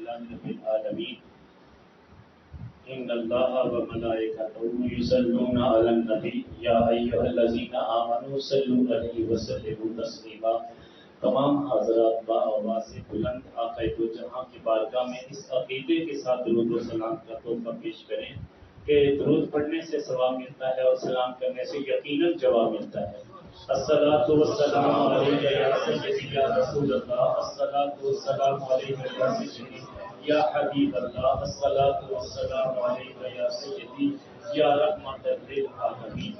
رب العالمین ان اللہ و ملائکتہ یصلون علی النبی یا ایھا الذین آمنوا صلوا علیہ وسلموا تسلیما۔ تمام حضرات با آواز بلند آقا دو جہاں کی بارگاہ میں اس عقیدے کے ساتھ درود و سلام کا تحفہ پیش کریں کہ درود پڑھنے سے ثواب ملتا ہے اور سلام کرنے سے یقیناً جواب ملتا ہے۔ الصلاۃ والسلام علیک یا سیدی یا رسول اللہ، الصلاۃ والسلام علیک یا سیدی یا حبیب اللہ، الصلاۃ والسلام علیک یا سیدی یا رحمت للعالمین۔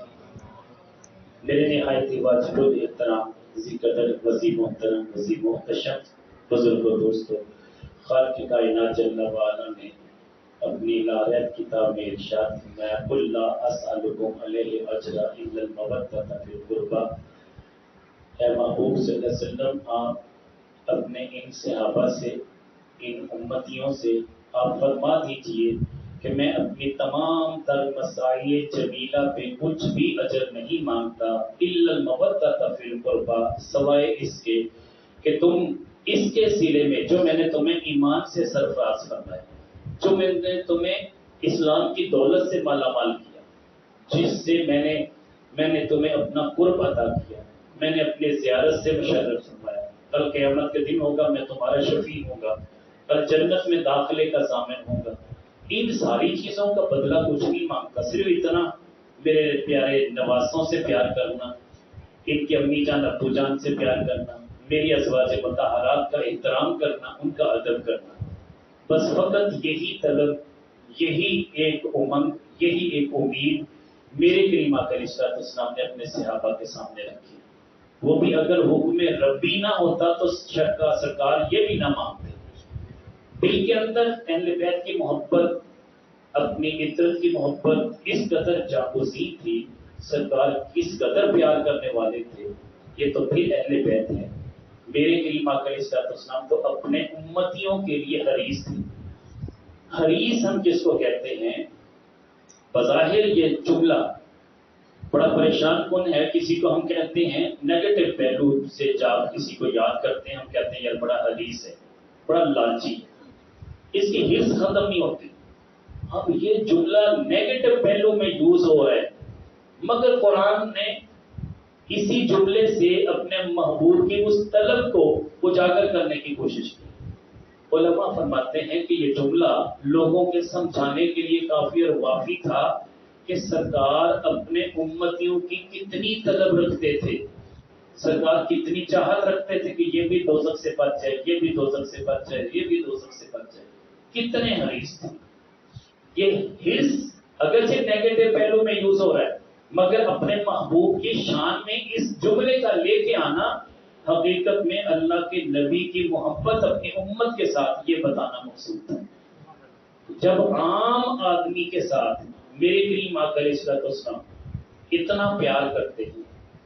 میرے نہایت ہی واجب الاحترام قدر وسیع محترم وسیع محتشم بزرگوں دوستوں، خالق کائنات جل وعلا نے اپنی لاریب کتاب میں ارشاد فرمایا قل لا اسألکم علیہ اجرا الا المودۃ فی القربى۔ اے محبوب صلی اللہ علیہ وسلم، آپ اپنے ان صحابہ سے، ان امتیوں سے آپ فرما دیجئے کہ میں اپنی تمام تر مساعی جمیلہ پہ کچھ بھی اجر نہیں مانگتا الا المودۃ فی القربى، سوائے اس کے کہ تم اس کے سلے میں جو میں نے تمہیں ایمان سے سرفراز فرمایا، جو میں نے تمہیں اسلام کی دولت سے مالا مال کیا، جس سے میں نے تمہیں اپنا قرب عطا کیا، میں نے اپنے زیارت سے مشرف فرمایا، کل قیامت کے دن ہوگا میں تمہارا شفیع ہوں گا، کل جنت میں داخلے کا ضامن ہوں گا۔ ان ساری چیزوں کا بدلہ کچھ نہیں مانگتا، صرف اتنا میرے پیارے نواسوں سے پیار کرنا، ان کی امی جان ابو جان سے پیار کرنا، میری ازواج مطہرات کا احترام کرنا، ان کا ادب کرنا، بس فقط یہی طلب، یہی ایک امنگ، یہی ایک امید میرے کریم آقا علیہ الصلوۃ والسلام نے اپنے صحابہ کے سامنے رکھی۔ وہ بھی اگر حکم ربی نہ ہوتا تو سرکار یہ بھی نہ مانگتے۔ دل کے اندر اہل بیت کی محبت، اپنی عطرت کی محبت اس قدر جاگزین تھی، سرکار کس قدر پیار کرنے والے تھے، یہ تو پھر اہل بیت ہے۔ میرے کریم آقا علیہ الصلوۃ والسلام تو اپنے امتیوں کے لیے حریص تھے۔ حریص ہم جس کو کہتے ہیں، بظاہر یہ جملہ بڑا پریشان کن ہے، کسی کو ہم کہتے ہیں نیگیٹو پہلو سے جب کسی کو یاد کرتے ہیں ہم کہتے ہیں یار بڑا حریص ہے، بڑا لالچی ہے، اس کی حرص ختم نہیں ہوتی۔ اب یہ جملہ نیگیٹو پہلو میں یوز ہو رہا ہے، مگر قرآن نے اسی جملے سے اپنے محبوب کی اس طلب کو اجاگر کرنے کی کوشش کی۔ علماء فرماتے ہیں کہ یہ جملہ لوگوں کے سمجھانے کے لیے کافی اور وافی تھا کہ سرکار اپنے امتیوں کی کتنی طلب رکھتے تھے، سرکار کتنی چاہت رکھتے تھے کہ یہ بھی دوزخ سے بچ جائے، یہ بھی دوزخ سے بچ جائے، یہ بھی دوزخ سے بچ جائے، کتنے حریص تھے۔ یہ حرص اگرچہ نیگیٹو پہلو میں یوز ہو رہا ہے، مگر اپنے محبوب کی شان میں اس جملے کا لے کے آنا حقیقت میں اللہ کے نبی کی محبت اپنی امت کے ساتھ یہ بتانا مقصود تھا۔ جب عام آدمی کے ساتھ میرے کریم آقا علیہ الصلوۃ والسلام اتنا پیار کرتے ہیں،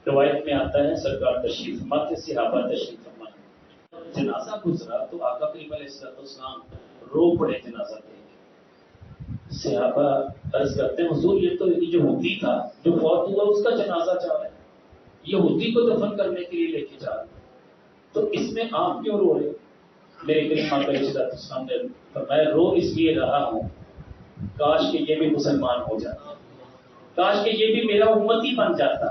روایت میں آتا ہے سرکار تشریف فرما کے صحابہ تشریف فرما، جنازہ گزرا تو آقا کریم علیہ الصلوۃ والسلام رو پڑے جنازہ دیکھ کے۔ صحابہ عرض کرتے ہیں حضور یہ تو یہودی تھا جو فوت ہوا، اس کا جنازہ چاہ رہا ہے، یہودی کو دفن کرنے کے لیے لے کے جا رہے ہیں، تو اس میں آپ کیوں رو رہے؟ میرے کریم آقا علیہ الصلوۃ والسلام نے فرمایا رو اس لیے رہا ہوں کاش کہ یہ بھی مسلمان ہو جاتا، کاش کہ یہ بھی میرا امتی بن جاتا،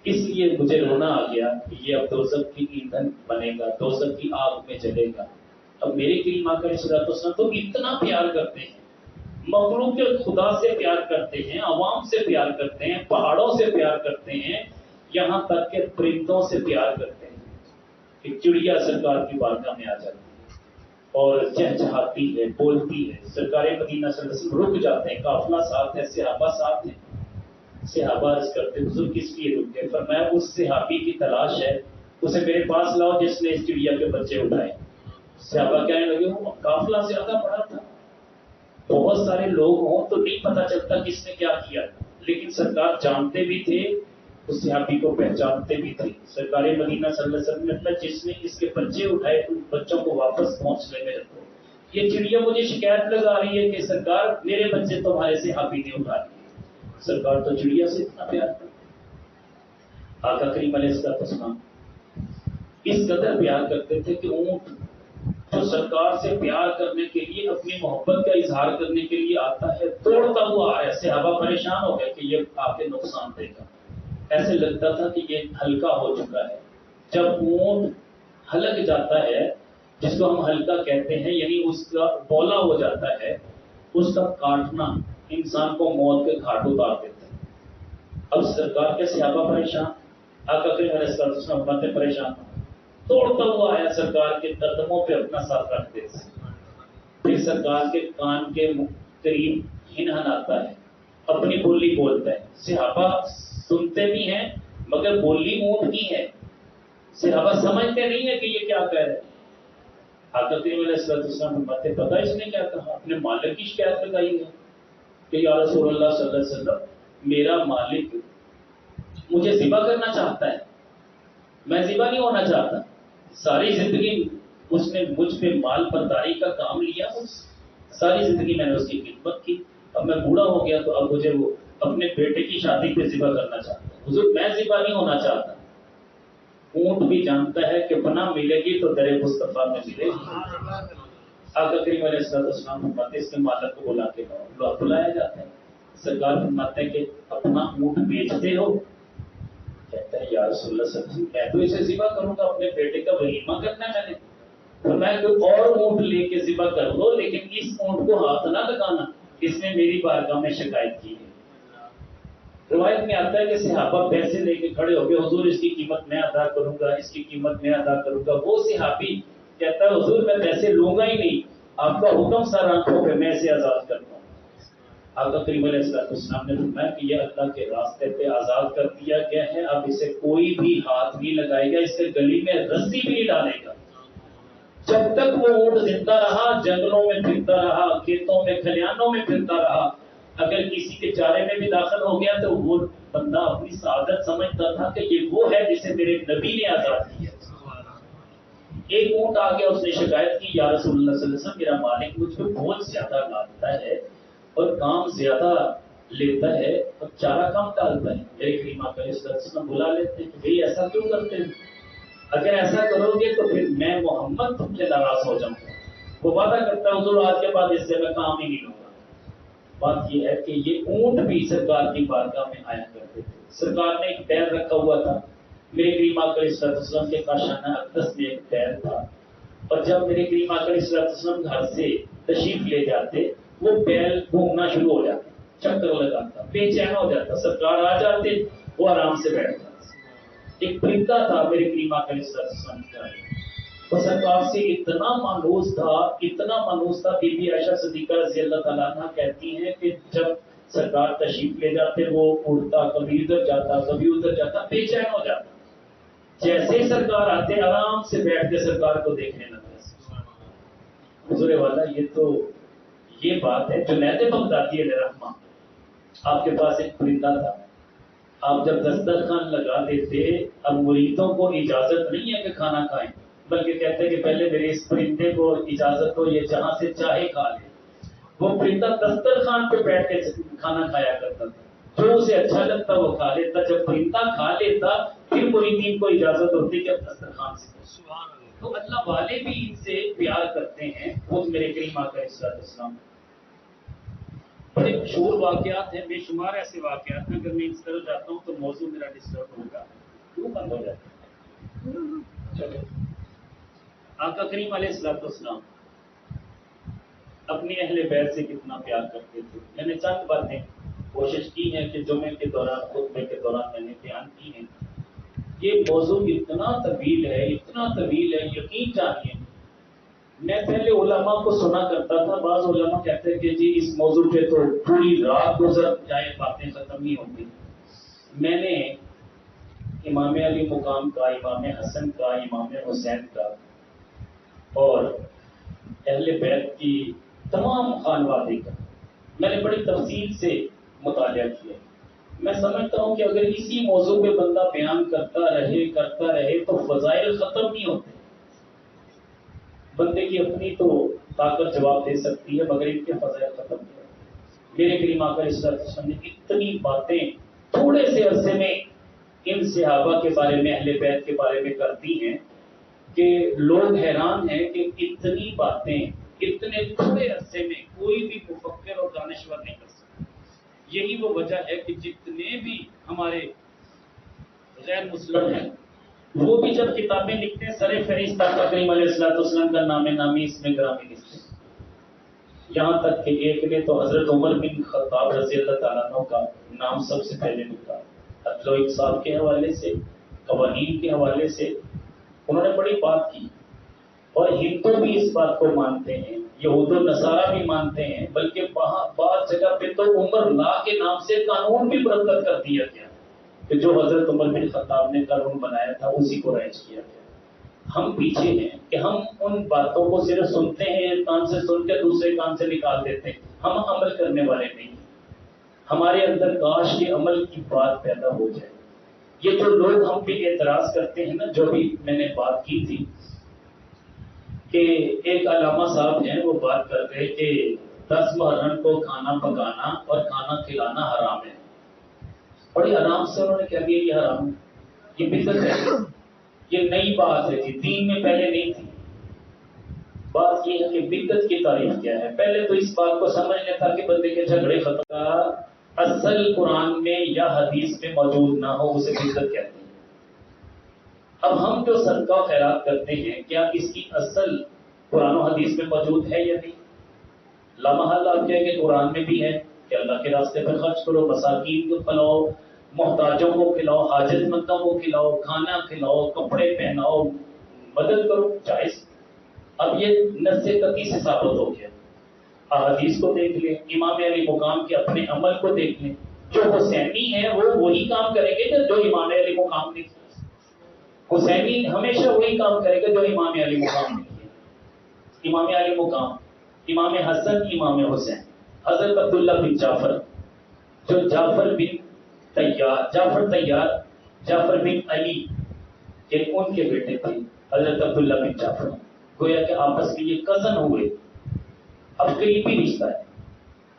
اس لیے مجھے رونا آ گیا کہ یہ اب دوزخ کی ایندھن بنے گا، دوزخ کی آگ میں جلے گا۔ اب میرے کریم آقا علیہ الصلوۃ والسلام تو اتنا پیار کرتے ہیں، مخلوق خدا سے پیار کرتے ہیں، عوام سے پیار کرتے ہیں، پہاڑوں سے پیار کرتے ہیں، یہاں تک کہ پرندوں سے پیار کرتے ہیں کہ چڑیا سرکار کی بارگاہ میں آ جاتی ہے اور چہچہاتی ہے، بولتی ہے، سرکار مدینہ صلی اللہ علیہ وسلم رک جاتے ہیں، قافلہ ساتھ ہے، صحابہ ساتھ ہیں۔ صحابہ عرض کرتے حضور کس لیے رک گئے؟ فرمایا اس صحابی کی تلاش ہے، اسے میرے پاس لاؤ جس نے اس چڑیا کے بچے اٹھائے۔ صحابہ کہنے لگے وہ قافلہ زیادہ بڑا تھا، بہت سارے لوگ ہوں تو نہیں پتہ چلتا کس نے کیا کیا، لیکن سرکار جانتے بھی تھے، اس صحابی کو پہچانتے بھی تھے۔ سرکار مدینہ صلی اللہ علیہ وسلم نے جس نے اس کے بچے اٹھائے ان بچوں کو واپس پہنچنے میں رکھو، یہ چڑیا مجھے شکایت لگا رہی ہے کہ سرکار میرے بچے تمہارے صحابی نے اٹھا لیے۔ سرکار تو چڑیا سے اتنا پیار کرتے، آقا کریم علیہ الصلوۃ والسلام اس قدر پیار کرتے تھے کہ اونٹ جو سرکار سے پیار کرنے کے لیے، اپنی محبت کا اظہار کرنے کے لیے آتا ہے، دوڑتا ہوا آیا. صحابہ پریشان ہو گئے کہ یہ آپ کے نقصان دے گا. ایسے لگتا تھا کہ یہ ہلکا ہو چکا ہے. جب اونٹ ہلک جاتا ہے، جس کو ہم ہلکا کہتے ہیں، یعنی اس کا بولا ہو جاتا ہے، اس کا کاٹنا انسان کو موت کے گھاٹ اتار دیتا ہے. اب سرکار کے صحابہ پریشان، آقا کریم علیہ الصلوۃ والسلام امت پریشان. توڑتا ہوا آیا، سرکار کے قدموں پہ اپنا سر رکھ دیتا ہے. پھر سرکار کے کان کے قریب ہنہناتا ہے، اپنی بولی بولتا ہے. صحابہ سنتے بھی ہیں مگر بولی اونٹ کی ہے. صحابہ سمجھتے نہیں ہے کہ یہ کیا کہہ رہے ہیں. آقا کریم علیہ الصلوۃ والسلام باتیں پتہ اس نے کیا کہا، اپنے مالک کی شکایت لگائی ہے کہ یا رسول اللہ صلی اللہ علیہ وسلم، میرا مالک مجھے ذبح کرنا چاہتا ہے، میں ذبح نہیں ہونا چاہتا. ساری زندگی اس نے مجھ پہ مال برداری کا کام لیا، ساری زندگی میں نے اس کی خدمت کی. اب میں بوڑھا ہو گیا تو اب مجھے وہ اپنے بیٹے کی شادی پہ ذبح کرنا چاہتا ہے. حضور میں ذبح نہیں ہونا چاہتا. اونٹ بھی جانتا ہے کہ پناہ ملے گی تو در مصطفیٰ میں ملے گی. آقا کریم علیہ السلام فرماتے اس کے مالک کو بلا کے بلایا جاتا ہے. سرکار فرماتے ہیں کہ اپنا اونٹ بیچتے ہو؟ کہتا ہے یا رسول اللہ صلی اللہ علیہ وسلم، میں تو اسے ذبح کروں گا، اپنے بیٹے کا ولیمہ کرنا چاہے. فرمایا کوئی اور اونٹ لے کے ذبح کر دو، لیکن اس اونٹ کو ہاتھ نہ لگانا، اس نے میری بارگاہ میں شکایت کی ہے. روایت میں آتا ہے کہ صحابہ پیسے لے کے کھڑے ہو گئے، حضور اس کی قیمت میں ادا کروں گا، اس کی قیمت میں ادا کروں گا. وہ صحابی کہتا ہے حضور میں پیسے لوں گا ہی نہیں، آپ کا حکم سر آنکھوں پہ، میں اسے آزاد کرتا ہوں. آقا کریم علیہ السلام نے فرمایا کہ یہ اللہ کے راستے پہ آزاد کر دیا گیا ہے، اب اسے کوئی بھی ہاتھ نہیں لگائے گا، اس کے گلی میں رسی بھی نہیں ڈالے گا. جب تک وہ اونٹ زندہ رہا، جنگلوں میں پھرتا رہا، کھیتوں میں کھلیانوں میں پھرتا رہا. اگر کسی کے چارے میں بھی داخل ہو گیا تو وہ بندہ اپنی سعادت سمجھتا تھا کہ یہ وہ ہے جسے میرے نبی نے آزاد کیا. ایک اونٹ آ گیا، اس نے شکایت کی یا رسول اللہ صلی اللہ علیہ وسلم، میرا مالک مجھ پہ بہت زیادہ لاتا ہے اور کام زیادہ لیتا ہے اور چارہ کم ڈالتا ہے. میرے کریم آقا علیہ السلام بلا لیتے ہیں کہ بھئی ایسا کیوں کرتے ہیں؟ اگر ایسا کرو گے تو پھر میں محمد تم سے ناراض ہو جاؤں گا. وہ وعدہ کرتا ہے حضور آج کے بعد اس سے میں کام ہی نہیں لوں گا. بات یہ ہے کہ یہ اونٹ بھی سرکار کی بارگاہ میں آیا کرتے تھے. سرکار نے ایک پیر رکھا ہوا تھا، میرے کریم آقا علیہ السلام کے کاشانہ اقدس میں ایک پیر تھا، اور جب میرے کریم آقا علیہ السلام گھر سے تشریف لے جاتے وہ پیر گھومنا شروع ہو جاتا، چکر لگاتا، بے چین ہو جاتا. سرکار آ جاتے، وہ آرام سے بیٹھتا. ایک پرندہ تھا میرے کریم آقا علیہ السلام کا، وہ سرکار سے اتنا مانوس تھا، اتنا مانوس تھا. بی بی عائشہ صدیقہ رضی اللہ تعالیٰ عنہ کہتی ہیں کہ جب سرکار تشریف لے جاتے وہ اڑتا، کبھی ادھر جاتا کبھی ادھر جاتا، بے چین ہو جاتا. جیسے ہی سرکار آتے آرام سے بیٹھ کے سرکار کو دیکھنے لگتے. حضور والا یہ بات ہے. جنید بغدادی علیہ رحمہ، آپ کے پاس ایک پرندہ تھا، آپ جب دسترخوان لگا دیتے، اب مریدوں کو اجازت نہیں ہے کہ کھانا کھائیں، بلکہ کہتے ہیں کہ پہلے میرے اس پرندے کو اجازت ہو، یہ جہاں سے چاہے کھا لے. وہ پرندہ دسترخوان پہ بیٹھ کے کھانا کھایا کرتا تھا، جو اسے اچھا لگتا وہ کھا لیتا. جب پرندہ کھا لیتا پھر مریدین کو اجازت ہوتی کہ اب دسترخوان سے. تو اللہ والے بھی ان سے پیار کرتے ہیں. خود میرے کریم آقا علیہ السلام بڑے مشہور واقعات ہیں، بے شمار ایسے واقعات ہیں. اگر میں اس طرح جاتا ہوں تو موضوع میرا ڈسٹرب ہوگا، کیوں بند ہو جاتا ہے. چلو، آقا کریم علیہ السلام اپنی اہل بیت سے کتنا پیار کرتے تھے. میں نے چند باتیں کوشش کی ہیں کہ جمعے کے دوران، خطبے کے دوران میں نے بیان کی ہیں. یہ موضوع اتنا طویل ہے، اتنا طویل ہے، یقین جانیے. میں پہلے علماء کو سنا کرتا تھا، بعض علماء کہتے ہیں کہ جی اس موضوع پہ تو پوری رات گزر جائے، باتیں ختم نہیں ہوتی. میں نے امام علی مقام کا، امام حسن کا، امام حسین کا اور اہل بیت کی تمام خانوادے کا میں نے بڑی تفصیل سے مطالعہ کیا. میں سمجھتا ہوں کہ اگر اسی موضوع پہ بندہ بیان کرتا رہے تو فضائل ختم نہیں ہوتے. بندے کی اپنی تو طاقت جواب دے سکتی ہے مگر ان کے فضائل ختم نہیں ہوتے. میرے کریم آقا علیہ السلام نے اتنی باتیں تھوڑے سے عرصے میں ان صحابہ کے بارے میں، اہل بیت کے بارے میں کر دی ہیں کہ لوگ حیران ہیں کہ اتنی باتیں اتنے تھوڑے عرصے میں کوئی بھی مفکر اور دانشور نہیں کر سکتا. یہی وہ وجہ ہے کہ جتنے بھی ہمارے غیر مسلم ہیں وہ بھی جب کتابیں لکھتے ہیں سر فہرست آقا کریم علیہ السلام کا نام نامی اس میں گرامی لکھتے ہیں. یہاں تک کہ ایک نے تو حضرت عمر بن خطاب رضی اللہ تعالیٰ عنہ کا نام سب سے پہلے لکھا. عدل و انصاف کے حوالے سے، قوانین کے حوالے سے انہوں نے بڑی بات کی. اور ہندو بھی اس بات کو مانتے ہیں، یہود و نصارہ بھی مانتے ہیں، بلکہ بعض جگہ پہ تو عمر لا کے نام سے قانون بھی مرتب کر دیا گیا کہ جو حضرت عمر بن خطاب نے قانون بنایا تھا اسی کو رائج کیا گیا. ہم پیچھے ہیں کہ ہم ان باتوں کو صرف سنتے ہیں، ایک کان سے سن کے دوسرے کان سے نکال دیتے ہیں، ہم عمل کرنے والے نہیں. ہمارے اندر کاش کے عمل کی بات پیدا ہو جائے. یہ جو لوگ ہم پہ اعتراض کرتے ہیں نا، جو بھی میں نے بات کی تھی کہ ایک علامہ صاحب ہیں وہ بات کر رہے کہ 10 محرم کو کھانا پکانا اور کھانا کھلانا حرام ہے. بڑی آرام سے انہوں نے کہہ دیا یہ حرام ہے، یہ بدعت ہے، یہ نئی بات ہے جی، دین میں پہلے نہیں تھی. بات یہ ہے کہ بدعت کی تعریف کیا ہے. پہلے تو اس بات کو سمجھ لیتا کہ بندے کے جھگڑے ختم کا اصل قرآن میں یا حدیث میں موجود نہ ہو اسے بدعت کہتے ہیں. اب ہم جو صدقہ خیرات کرتے ہیں کیا اس کی اصل قرآن و حدیث میں موجود ہے یا نہیں؟ لامحال آپ کہیں کہ قرآن میں بھی ہے کہ اللہ کے راستے پر خرچ کرو، مساکین کو کھلاؤ، محتاجوں کو کھلاؤ، حاجت مندوں کو کھلاؤ، کھانا کھلاؤ، کپڑے پہناؤ، مدد کرو، جائز. اب یہ نص قطعی سے ثابت ہو گیا. احادیث کو دیکھ لیں، امام علی مقام کے اپنے عمل کو دیکھ لیں. جو حسینی ہیں وہ وہی کام کریں گے جو امام علی مقام نے کیا. حسینی ہمیشہ وہی کام کرے گا جو امام علی مقام نے کیا. امام علی مقام، امام حسن، امام حسین، حضرت عبداللہ بن جعفر، جو جعفر بن علی یہ ان کے بیٹے تھے، حضرت عبداللہ بن جعفر. گویا کہ آپس میں یہ کزن ہوئے، اب قریبی رشتہ ہے.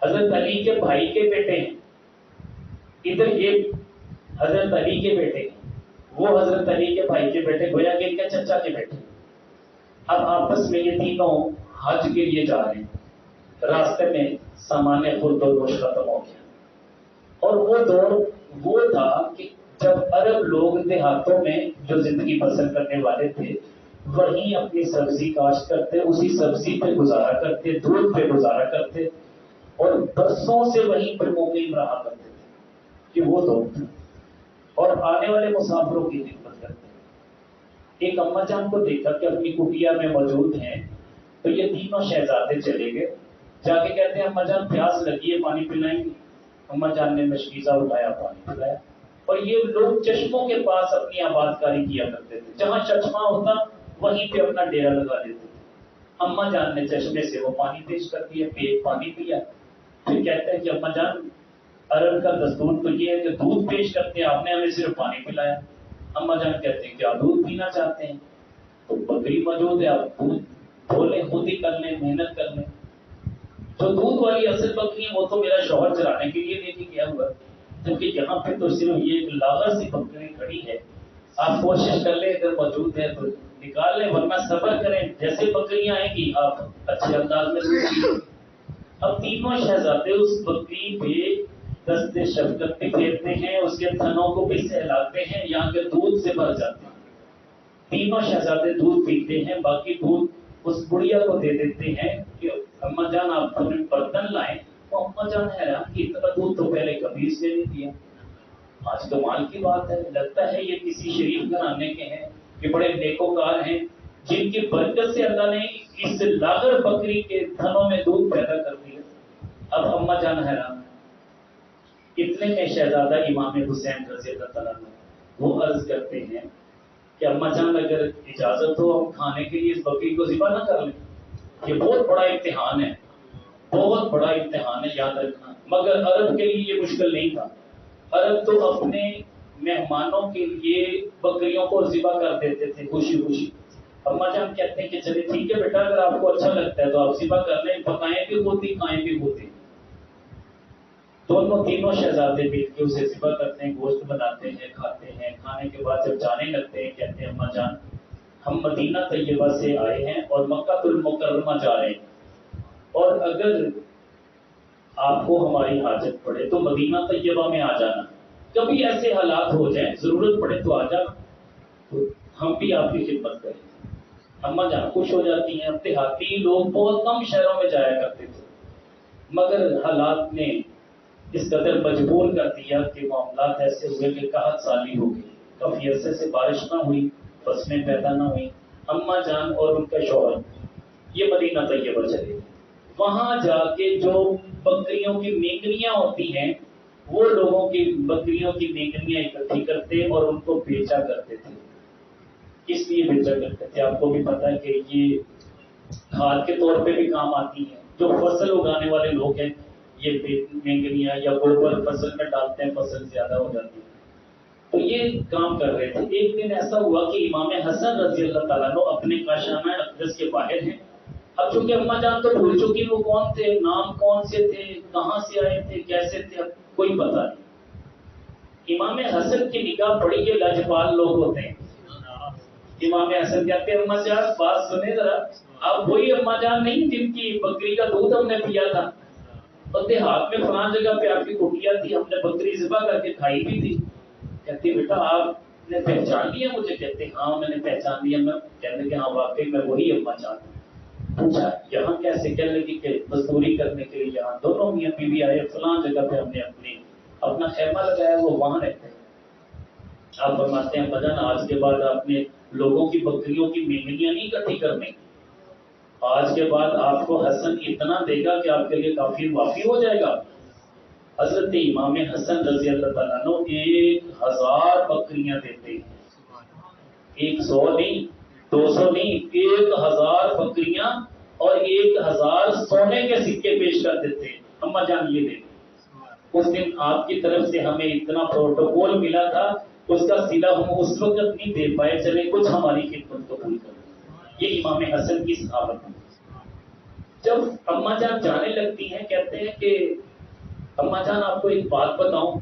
حضرت علی کے بھائی کے بیٹے ہیں، ادھر یہ حضرت علی کے بیٹے ہیں، وہ حضرت علی کے بھائی کے بیٹے، گویا کہ ان کے چچا کے بیٹے. اب آپس میں یہ تینوں حج کے لیے جا رہے ہیں. راستے میں سامان خرد و نوش ختم ہو گیا. اور وہ دور وہ تھا کہ جب عرب لوگ دیہاتوں میں جو زندگی بسر کرنے والے تھے وہیں اپنی سبزی کاشت کرتے، اسی سبزی پہ گزارا کرتے، دودھ پہ گزارا کرتے اور برسوں سے وہیں پر مقیم رہا کرتے تھے. کہ وہ دور تھا. اور آنے والے مسافروں کی خدمت کرتے ہیں. ایک اماں جان کو دیکھا کہ اپنی کٹیا میں موجود ہیں تو یہ تینوں شہزادے چلے گئے. جا کے کہتے ہیں اماں جان پیاس لگی ہے، پانی پلائیں گے؟ اماں جان نے مشکیزہ اٹھایا، پانی پلایا. اور یہ لوگ چشموں کے پاس اپنی آبادکاری کیا کرتے تھے، جہاں چشمہ ہوتا وہیں پہ اپنا ڈیرا لگا دیتے تھے. اماں جان نے چشمے سے وہ پانی پیش کر دیا، پانی پیا. پھر کہتے ہیں کہ اماں جان عرب کا دستور تو یہ ہے کہ دودھ پیش کرتے ہیں، آپ نے ہمیں صرف پانی پلایا. اماں جان کہتے ہیں کہ آپ دودھ پینا چاہتے ہیں تو بکری موجود ہے، آپ دودھ دھو لیں، خود ہی کر لیں، محنت کر لیں. جو دودھ والی اصل بکری ہے وہ تو میرا شوہر چرانے کے لیے لے کے گیا ہوا، جبکہ یہاں پہ تو صرف یہ ایک لاغر سی بکری کھڑی ہے. آپ کوشش کر لیں اگر موجود ہے تو نکال لیں، ورنہ صبر کریں، جیسے بکریاں آئیں گی آپ اچھے انداز میں دودھ پییں. اب تینوں شہزادے اس بکری پہ دست شفقت بھی پھیرتے ہیں، اس کے تھنوں کو بھی سہلاتے ہیں، یہاں کے دودھ سے بھر جاتے ہیں. تینوں شہزادے دودھ پیتے ہیں، باقی دودھ اس بڑھیا کو دے دیتے ہیں کہ اماں جان آپ اپنے برتن لائیں. تو اماں جان حیران کہ اتنا دودھ تو پہلے کبھی اس نے نہیں دیا. آج کمال کی بات ہے، لگتا ہے یہ کسی شریف گھرانے کے ہیں، یہ بڑے نیکوکار ہیں جن کی برکت سے اللہ نے اس لاغر بکری کے تھنوں میں دودھ پیدا کر دیا. اب اماں جان حیران. اتنے میں شہزادہ امام حسین رضی اللہ تعالیٰ عنہ وہ عرض کرتے ہیں کہ اماں جان اگر اجازت ہو ہم کھانے کے لیے اس بکری کو ذبح نہ کر لیں. یہ بہت بڑا امتحان ہے، بہت بڑا امتحان ہے، یاد رکھنا. مگر عرب کے لیے یہ مشکل نہیں تھا. عرب تو اپنے مہمانوں کے لیے بکریوں کو ذبح کر دیتے تھے خوشی خوشی. اماں جان کہتے ہیں کہ چلے ٹھیک ہے بیٹا، اگر آپ کو اچھا لگتا ہے تو آپ ذبح کر لیں، پکائیں بھی ہوتی کھائیں بھی ہوتی. دونوں تینوں شہزادے مل کے اسے ذبح کرتے ہیں، گوشت بناتے ہیں، کھاتے ہیں. کھانے کے بعد جب جانے لگتے ہیں کہتے ہیں اماں جان ہم مدینہ طیبہ سے آئے ہیں اور مکہ المکرمہ جا رہے ہیں، اور اگر آپ کو ہماری حاجت پڑے تو مدینہ طیبہ میں آ جانا، کبھی ایسے حالات ہو جائیں ضرورت پڑے تو آ جانا، تو ہم بھی آپ کی خدمت کریں گے۔ اماں جان خوش ہو جاتی ہیں۔ دیہاتی لوگ بہت کم شہروں میں جایا کرتے تھے، مگر حالات نے اس قدر مجبور کر دیا کہ معاملات ایسے ہوئے کہ قحط سالی ہو گئی، کافی عرصے سے بارش نہ ہوئی، فصلیں پیدا نہ ہوئی۔ اماں جان اور ان کا شوہر یہ مدینہ طیبہ چلے گئے۔ وہاں جا کے جو بکریوں کی مینگنیاں ہوتی ہیں، وہ لوگوں کی بکریوں کی مینگنیاں اکٹھی کرتے اور ان کو بیچا کرتے تھے۔ اس لیے بیچا کرتے تھے، آپ کو بھی پتا ہے کہ یہ کھاد کے طور پہ بھی کام آتی ہیں۔ جو فصل اگانے والے لوگ ہیں، یہ مینگنیاں یا گوبر فصل میں ڈالتے ہیں، فصل زیادہ ہو جاتی ہے، تو یہ کام کر رہے تھے۔ ایک دن ایسا ہوا کہ امام حسن رضی اللہ تعالیٰ عنہ اپنے کاشانہ اقدس کے باہر ہیں۔ اب چونکہ اماں جان تو بھول چکی وہ کون تھے، نام کون سے تھے، کہاں سے آئے تھے، کیسے تھے، اب کوئی پتہ نہیں۔ امام حسن کی نگاہ پڑی، یہ لاجپال لوگ ہوتے ہیں۔ امام حسن کہتے ہیں اماں جان بات سنیں ذرا، آپ وہی اماں جان نہیں جن کی بکری کا دودھ ہم نے پیا تھا، اور دیہات میں فلاں جگہ پہ آپ کی کٹیا تھی، ہم نے بکری ذبح کر کے کھائی بھی تھی۔ کہتے بیٹا آپ نے پہچان لیا مجھے؟ کہتے ہاں میں نے پہچان لیا۔ میں کہنے کہ ہاں واقعی میں وہی اماں جان ہوں۔ پوچھا یہاں کیسے؟ کہنے لگی کہ مزدوری کرنے کے لیے یہاں دونوں میاں بیوی آئے، فلاں جگہ پہ ہم نے اپنا خیمہ لگایا، وہ وہاں رہتے ہیں۔ آپ فرماتے ہیں مدن آج کے بعد آپ نے لوگوں کی بکریوں کی مینگنیاں نہیں اکٹھی کرنی، آج کے بعد آپ کو حسن اتنا دے گا کہ آپ کے لیے کافی وافی ہو جائے گا۔ حضرت امام حسن رضی اللہ تعالیٰ عنہ 1000 بکریاں دیتے ہیں، 100 نہیں، 200 نہیں، 1000 بکریاں اور 1000 سونے کے سکے پیش کر دیتے ہیں۔ اماں جان یہ دیتے، اس دن آپ کی طرف سے ہمیں اتنا پروٹوکول ملا تھا، اس کا صلہ ہم اس وقت نہیں دے پائے، چلے کچھ ہماری خدمت کو پوری کر۔ یہ امام حسن کی صحابت ہے۔ جب اماں جان جانے لگتی ہیں، کہتے ہیں کہ اماں جان آپ کو ایک بات بتاؤں؟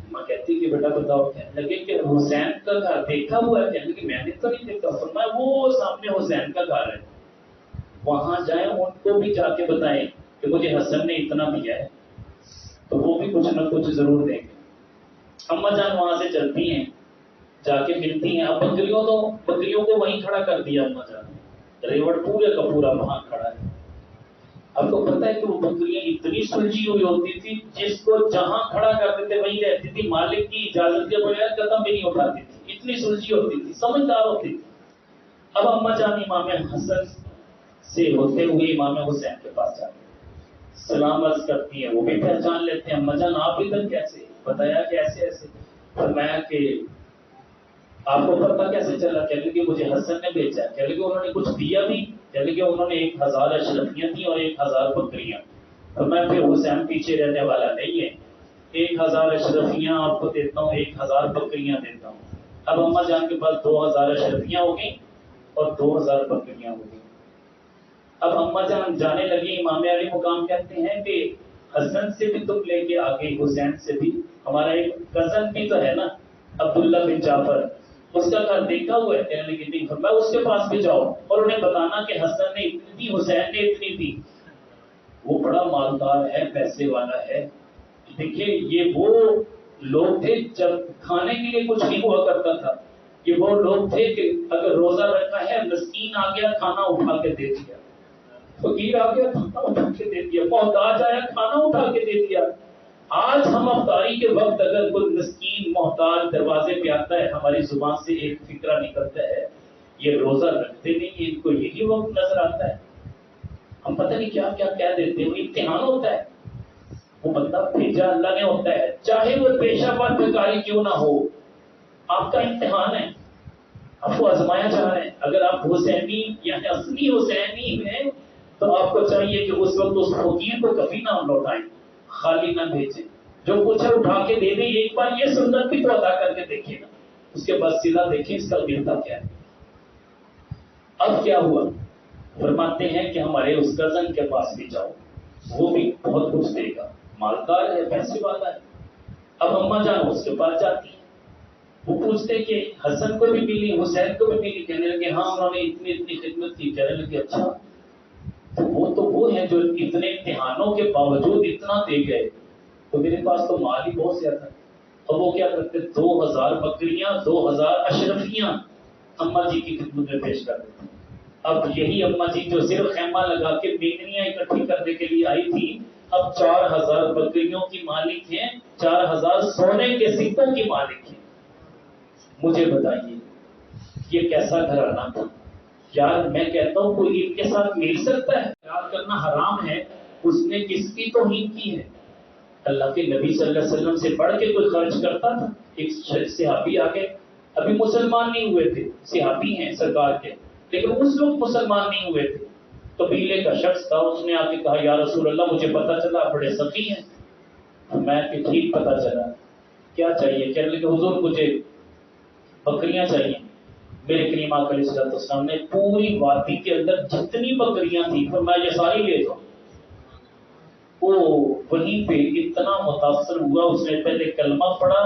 اماں کہتی کہ بیٹا بتاؤ۔ کہنے لگے کہ حسین کا گھر دیکھا ہوا ہے؟ کہنے لگے میں نے تو نہیں دیکھا۔ فرمایا وہ سامنے حسین کا گھر ہے، وہاں جائیں، ان کو بھی جا کے بتائیں کہ مجھے حسن نے اتنا دیا ہے، تو وہ بھی کچھ نہ کچھ ضرور دیں گے۔ اماں جان وہاں سے چلتی ہیں، جا کے ملتی ہیں۔ اب بکریوں کو وہیں کھڑا کر دیا اماں جان، ریوڑ پورے کا پورا وہاں کھڑا ہے۔ اب تو پتہ ہے کہ وہ بکریاں اتنی سلجھی ہوئی ہوتی تھی، جس کو جہاں کھڑا کرتے تھے وہیں رہتی تھی، مالک کی اجازت کے بغیر قدم بھی نہیں اٹھاتی تھی، اتنی سلجھی ہوتی تھی، سمجھدار ہوتی تھی۔ اب اماں جان امام حسن سے ہوتے ہوئے امام حسین کے پاس جاتے ہیں، سلام عرض کرتی ہیں، وہ بھی پہچان لیتے ہیں۔ اماں جان آپ ادھر کیسے؟ بتایا کہ ایسے ایسے۔ فرمایا کہ آپ کو پتہ کیسے چلا؟ کہنے لگے مجھے حسن نے بھیجا۔ کہنے لگے انہوں نے کچھ دیا بھی؟ کہنے لگے انہوں نے 1000 اشرفیاں دی اور 1000 بکریاں۔ فرمایا پھر حسین پیچھے رہنے والا نہیں ہے، 1000 اشرفیاں آپ کو دیتا ہوں، 1000 بکریاں دیتا ہوں۔ اب اماں جان کے پاس 2000 اشرفیاں ہو گئیں اور 2000 بکریاں ہو گئیں۔ اب اماں جان جانے لگی، امام علی مقام کہتے ہیں کہ حسن سے بھی تم لے کے آگے، حسین سے بھی، ہمارا ایک کزن بھی تو ہے نا عبداللہ بن جعفر، اس کا گھر دیکھا ہوا ہے؟ کہنے لگی نہیں۔ فرمایا اس کے پاس بھی جاؤ اور انہیں بتانا کہ حسن نے اتنی دی، حسین نے اتنی دی، وہ بڑا مالدار ہے، پیسے والا ہے۔ دیکھیے یہ وہ لوگ تھے جب کھانے کے لیے کچھ نہیں ہوا کرتا تھا، یہ وہ لوگ تھے کہ اگر روزہ رکھا ہے، مسکین آ گیا کھانا اٹھا کے دے دیا، فقیر آ گیا کھانا اٹھا کے دے دیا، محتاج آیا کھانا اٹھا کے دے دیا۔ آج ہم افطاری کے وقت اگر کوئی مسکین محتاج دروازے پہ آتا ہے، ہماری زبان سے ایک فکرہ نکلتا ہے، یہ روزہ رکھتے نہیں، ان کو یہی وقت نظر آتا ہے، ہم پتہ نہیں کیا کیا کہہ دیتے ہیں۔ وہ امتحان ہوتا ہے، وہ بندہ بھیجا اللہ نے ہوتا ہے، چاہے وہ پیشہ ور بھکاری کیوں نہ ہو، آپ کا امتحان ہے، آپ کو آزمایا جا رہا ہے۔ اگر آپ حسینی یا اصلی حسینی ہیں تو آپ کو چاہیے کہ اس وقت اس فقیر کو کبھی نہ لوٹائیں، خالی نہ بھیجیں، جو کچھ ہے اٹھا کے دے دیں۔ ایک بار یہ سنت بھی تو ادا کر کے دیکھیں نا، اس کے بعد سیدھا دیکھیں اس کا ملتا کیا ہے۔ اب کیا ہوا؟ فرماتے ہیں کہ ہمارے اس کزن کے پاس بھی جاؤ، وہ بھی بہت کچھ دے گا، مالدار ہے، پیسے والا ہے۔ اب اماں جان اس کے پاس جاتی ہیں، وہ پوچھتے کہ حسن کو بھی ملی, حسین کو بھی ملی؟ کہنے لگے ہاں انہوں نے اتنی خدمت کی. کہنے لگے اچھا تو وہ ہیں جو اتنے امتحانوں کے باوجود اتنا دے گئے, تو میرے پاس تو مال ہی بہت زیادہ ہے. اور وہ کیا کرتے, 2000 بکریاں 2000 اشرفیاں اماں جی کی خدمت میں پیش کر دیتے. اب یہی اماں جی جو صرف خیمہ لگا کے مینگنیاں اکٹھی کرنے کے لیے آئی تھی, اب 4000 بکریوں کی مالک ہیں, 4000 سونے کے سکوں کی مالک ہیں. مجھے بتائیے یہ کیسا گھرانہ تھا یار. میں کہتا ہوں کوئی ان کے ساتھ مل سکتا ہے؟ یاد کرنا حرام ہے. اس نے کس کی توہین کی ہے؟ اللہ کے نبی صلی اللہ علیہ وسلم سے بڑھ کے کوئی خرچ کرتا تھا؟ ایک صحابی آگے ابھی مسلمان نہیں ہوئے تھے, صحابی ہیں سرکار کے, لیکن اس وقت مسلمان نہیں ہوئے تھے. قبیلے کا شخص تھا, اس نے آ کے کہا یا رسول اللہ مجھے پتا چلا آپ بڑے سخی ہیں. میں کہ ٹھیک پتا چلا, کیا چاہیے؟ کہنے لگے حضور مجھے بکریاں چاہیے. میرے کریم آقا علیہ السلام نے پوری وادی کے اندر جتنی بکریاں تھیں فرمایا یہ ساری لے جاؤ. وہ وہیں پہ اتنا متاثر ہوا, اس نے پہلے کلمہ پڑھا,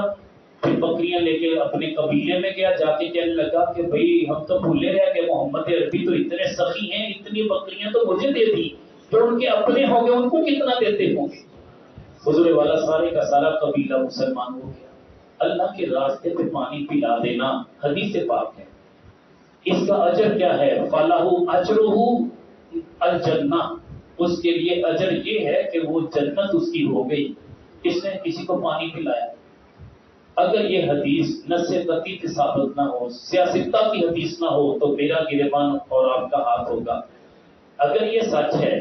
پھر بکریاں لے کے اپنے قبیلے میں گیا, جا کے کہنے لگا کہ بھئی ہم تو بھولے رہ گئے, محمد عربی تو اتنے سخی ہیں, اتنی بکریاں تو مجھے دے دی, جو ان کے اپنے ہوں گے ان کو کتنا دیتے ہوں گے. حضور والا سارے کا سارا قبیلہ مسلمان ہو گیا. اللہ کے راستے پہ پانی پلا دینا حدیث پاک ہے. اس کا اجر کیا ہے؟ فَلَهُ أَجْرُهُ الْجَنَّةُ, اس کے لیے اجر یہ ہے کہ وہ جنت اس کی ہو گئی. اس نے کسی کو پانی پلایا. اگر یہ حدیث نص قطعی کی ثابت نہ ہو, سیاستہ کی حدیث نہ ہو, تو میرا گریبان اور آپ کا ہاتھ ہوگا. اگر یہ سچ ہے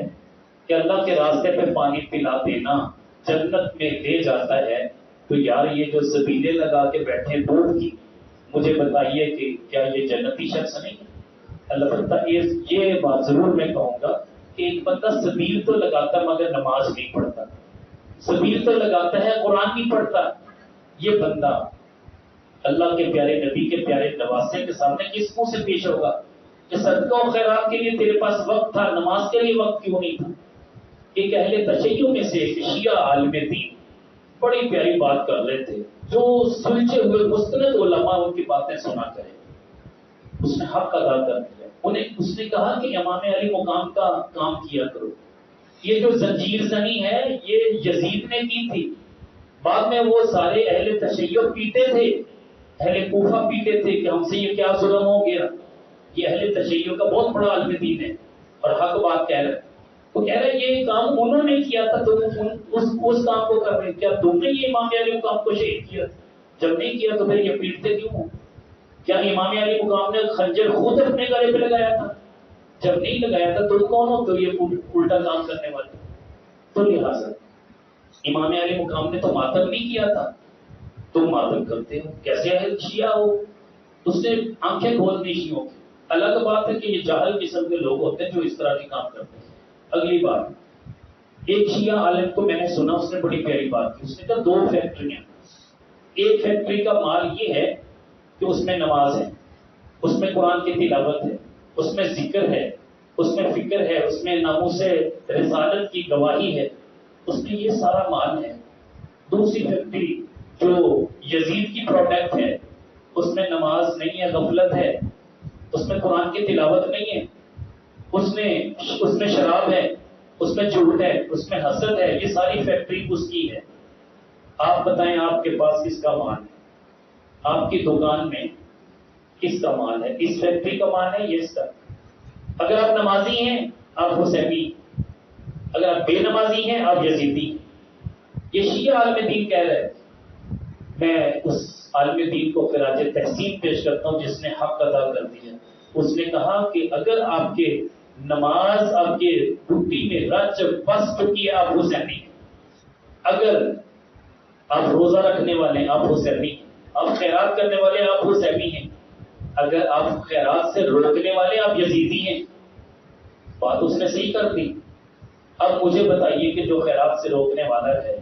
کہ اللہ کے راستے پہ پانی پلا دینا جنت میں لے جاتا ہے, تو یار یہ جو زبیلے لگا کے بیٹھے دودھ کی, مجھے بتائیے کہ کیا یہ جنتی شخص نہیں ہے؟ البتہ یہ بات ضرور میں کہوں گا کہ ایک بندہ زبیل تو لگاتا مگر نماز نہیں پڑھتا, زبیل تو لگاتا ہے قرآن نہیں پڑھتا. یہ بندہ اللہ کے پیارے نبی کے پیارے نواسے کے سامنے کس منہ سے پیش ہوگا کہ صدقہ و خیرات کے لیے تیرے پاس وقت تھا, نماز کے لیے وقت کیوں نہیں تھا؟ ایک اہل تشیع میں سے ایک شیعہ عالم دین بڑی پیاری بات کر رہے تھے, جو سلجھے ہوئے مستند علماء ان کی باتیں سنا کریں. اس نے حق ادا کر دیا. اس نے کہا کہ امام علی مقام کا کام کیا کرو. یہ جو زنجیر زنی ہے یہ یزید نے کی تھی. بعد میں وہ سارے اہل تشیع پیتے تھے, اہل کوفہ پیتے تھے کہ ہم سے یہ کیا ظلم ہو گیا. یہ اہل تشیع کا بہت بڑا عالم دین ہے اور حق بات کہہ رہے. وہ کہہ رہے یہ کام انہوں نے کیا تھا, تم اس کام کو کر رہے. کیا تم نے یہ امام علی مقام کو شہید کیا؟ جب نہیں کیا تو پھر یہ پیٹتے کیوں ہو؟ کیا امام علی مقام نے خنجر خود اپنے گلے پہ لگایا تھا؟ جب نہیں لگایا تھا تو کون ہو تو یہ الٹا کام کرنے والے؟ تو لہٰذا امام علی مقام نے تو ماتم نہیں کیا تھا, تم ماتم کرتے ہو. کیسے اہل شیعہ ہو؟ اس نے آنکھیں کھول دی شیعوں کی. الگ بات ہے کہ یہ جاہل قسم کے لوگ ہوتے ہیں جو اس طرح کے کام کرتے ہیں. اگلی بات, ایک شیعہ عالم کو میں نے سنا, اس نے بڑی پیاری بات کی. اس نے کہا 2 فیکٹریاں, ایک فیکٹری کا مال یہ ہے کہ اس میں نماز ہے, اس میں قرآن کی تلاوت ہے, اس میں ذکر ہے, اس میں فکر ہے, اس میں ناموس رسالت کی گواہی ہے, اس میں یہ سارا مال ہے. دوسری فیکٹری جو یزید کی پروڈکٹ ہے, اس میں نماز نہیں ہے, غفلت ہے, اس میں قرآن کی تلاوت نہیں ہے, اس میں شراب ہے, اس میں جھوٹ ہے, اس میں حسد ہے. یہ ساری فیکٹری اس کی ہے. آپ بتائیں آپ کے پاس کس کا مال ہے؟ آپ کی دکان میں کس کا مال ہے؟ اس فیکٹری کا مال ہے, یہ اس کا. اگر آپ نمازی ہیں آپ حسینی, اگر آپ بے نمازی ہیں آپ یزیدی. یہ شیعہ عالم دین کہہ رہے ہیں. میں اس عالم دین کو خراج تحسین پیش کرتا ہوں جس نے حق ادا کر دیا. اس نے کہا کہ اگر آپ کے نماز آپ کے گھٹی میں رچ بس چکی ہے آپ حسینی ہیں. اگر آپ روزہ رکھنے والے ہیں آپ حسینی ہیں. آپ خیرات کرنے والے آپ حسینی ہیں. اگر آپ خیرات سے روکنے والے آپ یزیدی ہیں. بات اس نے صحیح کر دی. اب مجھے بتائیے کہ جو خیرات سے روکنے والا ہے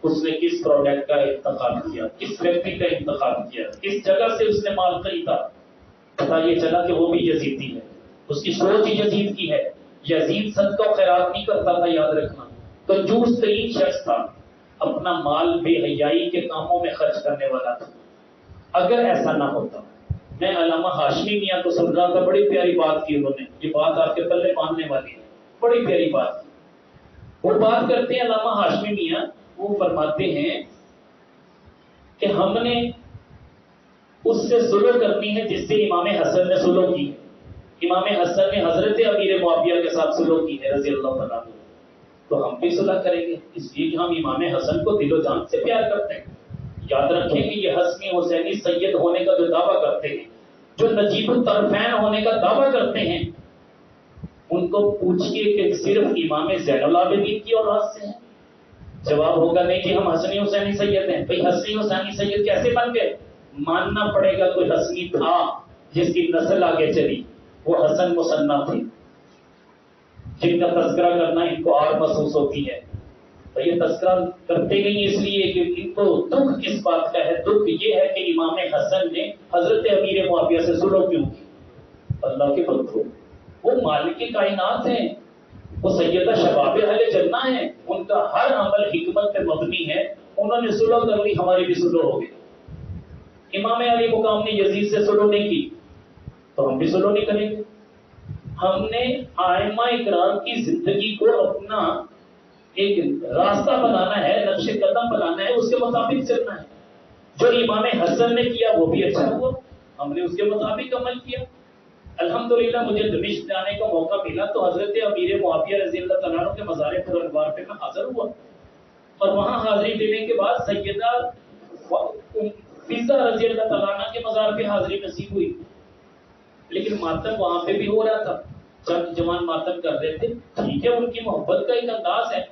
اس نے کس پروڈکٹ کا انتخاب کیا, کس فیکٹری کا انتخاب کیا, کس جگہ سے اس نے مال خریدا؟ پتا یہ چلا کہ وہ بھی یزیدی ہے. اس کی سوچ ہی یزید کی ہے. یزید صدقہ و خیرات نہیں کرتا تھا, یاد رکھنا. کنجوس ترین شخص تھا, اپنا مال بے حیائی کے کاموں میں خرچ کرنے والا تھا. اگر ایسا نہ ہوتا، میں علامہ ہاشمی میاں کو سن رہا تھا، بڑی پیاری بات کی انہوں نے، یہ بات آپ کے پلے باندھنے والی ہے، بڑی پیاری بات کی. وہ بات کرتے ہیں علامہ ہاشمی میاں، وہ فرماتے ہیں کہ ہم نے اس سے سلو کرنی ہے جس سے امام حسن نے سلو کی ہے. امام حسن نے حضرت امیر معاویہ کے ساتھ سلو کی ہے رضی اللہ تعالیٰ عنہ، تو ہم بھی صلح کریں گے، اس لیے کہ ہم امام حسن کو دل و جان سے پیار کرتے ہیں. یاد رکھیں کہ یہ حسنی حسینی سید ہونے کا جو دعویٰ کرتے ہیں، جو نجیب الطرفین ہونے کا دعویٰ کرتے ہیں، ان کو پوچھئے کہ صرف امام زین العابدین کی اولاد سے ہیں؟ جواب ہوگا نہیں کہ ہم حسنی حسینی سید ہیں. بھئی حسنی حسینی سید کیسے بن گئے؟ ماننا پڑے گا کوئی حسنی تھا جس کی نسل آگے چلی، وہ حسن مصنع تھے جن کا تذکرہ کرنا ان کو اور محسوس ہوتی ہے. تو یہ تذکرہ کرتے نہیں اس لیے کہ ان کو دکھ کس بات کا ہے، دکھ یہ ہے کہ امام حسن نے حضرت امیر معاویہ سے سلو کیوں کی. اللہ کے بندو، وہ مالک کائنات ہیں، وہ سیدہ شباب اہل جنہ ہیں، ان کا ہر عمل حکمت پہ مبنی ہے. انہوں نے سلو کر لی، ہماری بھی سلو ہو گئی. امام علی مقام نے یزید سے سلو نہیں کی تو ہم بھی سلو نہیں کریں گے. ہم نے ائمہ اکرام کی زندگی کو اپنا ایک راستہ بنانا ہے، نقش قدم بنانا ہے، اس کے مطابق چلنا ہے. جو امام حسن نے کیا وہ بھی اچھا ہوا، ہم نے اس کے مطابق عمل کیا. الحمدللہ مجھے دمشق جانے کا موقع ملا تو حضرت امیر معاویہ رضی اللہ تعالیٰ عنہ کے مزار پر انوار پہ میں حاضر ہوا، اور وہاں حاضری دینے کے بعد سیدہ فضہ رضی اللہ تعالیٰ عنہ کے مزار پہ حاضری نصیب ہوئی. لیکن ماتم وہاں پہ بھی ہو رہا تھا، چند جوان ماتم کر رہے تھے. ٹھیک ہے، ان کی محبت کا ایک انداز ہے،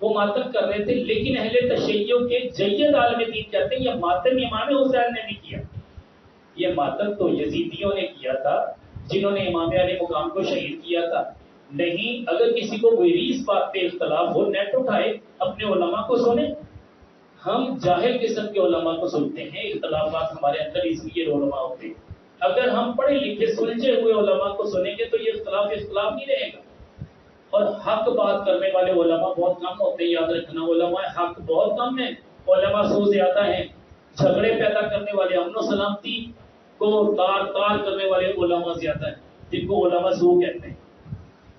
وہ ماتم کر رہے تھے، لیکن اہل تشیع کے جید عالم دین کہتے ہیں یہ ماتم امام حسین نے نہیں کیا، یہ ماتم تو یزیدیوں نے کیا تھا جنہوں نے امام علی مقام کو شہید کیا تھا. نہیں، اگر کسی کو کوئی اس بات پہ اختلاف ہو، نیٹ اٹھائے، اپنے علماء کو سنیں. ہم جاہل قسم کے علماء کو سنتے ہیں، اختلافات ہمارے اندر اس لیے علماء ہوتے ہیں. اگر ہم پڑھے لکھے سلجھے ہوئے علماء کو سنیں گے تو یہ اختلاف نہیں رہے گا. اور حق بات کرنے والے علماء بہت کم ہوتے ہیں، یاد رکھنا. علماء حق بہت کم ہیں، علماء سو زیادہ ہیں. جھگڑے پیدا کرنے والے، امن و سلامتی کو تار کرنے والے علماء زیادہ ہیں، جن کو علماء سو کہتے ہیں.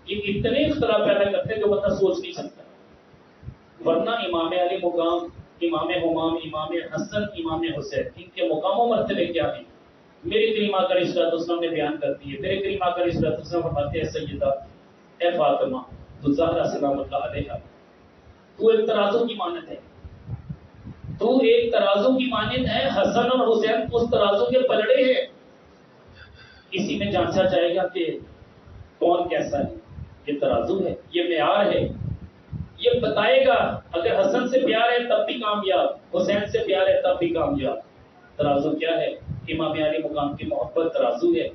یہ اتنے اختلاف پیدا کرتے ہیں جو بندہ سوچ نہیں سکتا. ورنہ امام علی مقام، امام حمام، امام حسن، امام حسین، ان کے مقام و مرتبے کیا ہیں؟ میرے کریم آقا علیہ الصلوۃ والسلام نے بیان کر دی ہے. میرے کریم آقا علیہ الصلوۃ والسلام فرماتے ہیں سیدہ اے فاطمہ الزہرا سلام اللہ علیہا، تو ایک ترازو کی مانند ہے، تو ایک ترازو کی مانند ہے. حسن اور حسین اس ترازو کے پلڑے ہیں، اسی میں جانچا جائے گا کہ کون کیسا ہے. یہ ترازو ہے، یہ معیار ہے، یہ بتائے گا. اگر حسن سے پیار ہے تب بھی کامیاب، حسین سے پیار ہے تب بھی کامیاب. ترازو کیا ہے؟ امام علی مقام کی محبت ترازو ہے،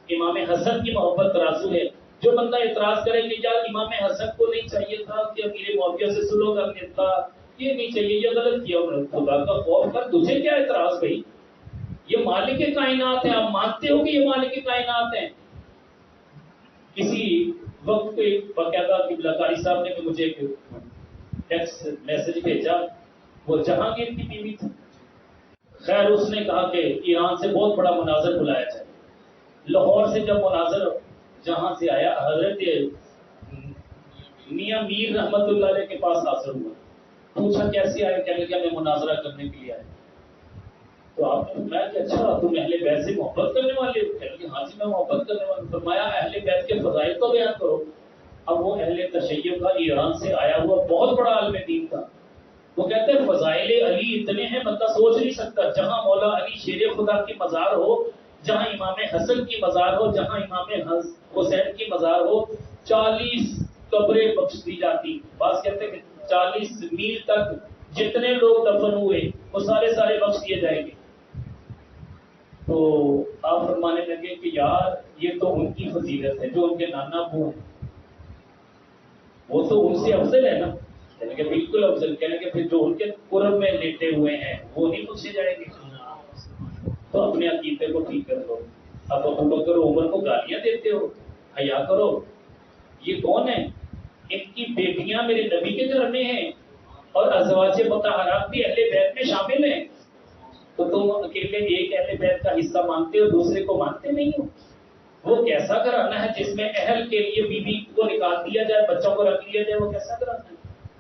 امام حسن کی محبت ترازو ہے. جو بندہ اعتراض کرے کہ یار امام حسن کو نہیں چاہیے تھا کہ امیر معاویہ سے سلو کر لیتا، یہ نہیں چاہیے، یہ غلط کیا. خدا کا خوف کر، تجھے کیا اعتراض بھائی؟ یہ مالک کائنات ہے، آپ مانتے ہو کہ یہ مالک کائنات ہیں. کسی وقت پہ باقاعدہ قبلہ قاری صاحب نے مجھے ایک ٹیکسٹ میسج بھیجا، وہ جہانگیر کی بیوی تھی. خیر اس نے کہا کہ ایران سے بہت بڑا مناظر بلایا جائے. لاہور سے جب مناظر جہاں سے آیا، حضرت میاں میر رحمت اللہ علیہ کے پاس حاضر ہوا. پوچھا کیسے آئے؟ کہنے لگا میں مناظرہ کرنے کے لیے آیا. تو آپ نے فرمایا کہ اچھا تم اہل بیت سے محبت کرنے والے ہو؟ کہنے لگے ہاں جی میں محبت کرنے والے ہوں. فرمایا اہل بیت کے فضائل تو بیان کرو. اب وہ اہل تشیع کا ایران سے آیا ہوا بہت بڑا عالم دین تھا. وہ کہتے ہیں فضائل علی اتنے ہیں بندہ سوچ نہیں سکتا. جہاں مولا علی شیر خدا کی مزار ہو، جہاں امام حسن کی مزار ہو، جہاں امام حسین کی مزار ہو، 40 قبریں بخش دی جاتی. بعض کہتے ہیں کہ 40 میل تک جتنے لوگ دفن ہوئے وہ سارے بخش دیے جائیں گے. تو آپ فرمانے لگے کہ یار یہ تو ان کی فضیلت ہے جو ان کے نانا ابو ہیں، وہ تو ان سے افضل ہے نا. کہنے کہ بالکل افضل. کہنے کہ پھر جو ان کے قرب میں لیٹے ہوئے ہیں وہ نہیں پوچھے جائیں گے. تو اپنے عقیدے کو ٹھیک کر لو. اب ابو بکر و عمر کو گالیاں دیتے ہو، حیا کرو. یہ کون ہے؟ ان کی بیٹیاں میرے نبی کے گھر میں ہیں، اور ازواج مطہرات بھی اہل بیت میں شامل ہیں. تو تم اکیلے ایک اہل بیت کا حصہ مانتے ہو، دوسرے کو مانتے نہیں ہو؟ وہ کیسا گھرانہ ہے جس میں اہل کے لیے بیوی کو نکال دیا جائے، بچوں کو رکھ لیا جائے؟ وہ کیسا گھرانہ ہے؟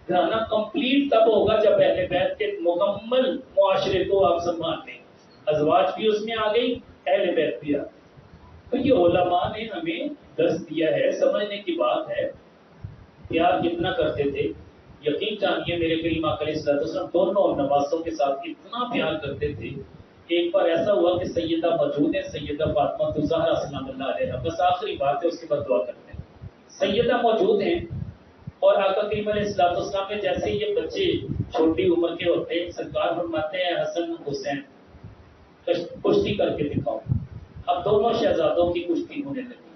گھرانہ کمپلیٹ تب ہوگا جب اہل بیت کے مکمل معاشرے کو آپ سنبھال لیں، ازواج بھی اس میں آ گئی، اہل بیت بھی آ گئی۔ تو یہ علماء نے ہمیں درس دیا ہے، سمجھنے کی بات ہے۔ پیار کتنا کرتے تھے، یقین جانیے میرے کریم آقا علیہ الصلوۃ والسلام دونوں نوازوں کے ساتھ اتنا پیار کرتے تھے۔ ایک بار ایسا ہوا کہ سیدہ موجود ہے، سیدہ فاطمہ الزہرا سلام اللہ علیہا، بس آخری بات ہے، اس کے بعد دعا کرتے ہیں۔ سیدہ موجود ہیں اور آقا کریم علیہ الصلوۃ والسلام نے جیسے یہ بچے چھوٹی عمر کے ہوتے ہیں، سرکار فرماتے ہیں حسن حسین کشتی کر کے دکھاؤ۔ اب دونوں شہزادوں کی کشتی ہونے لگی،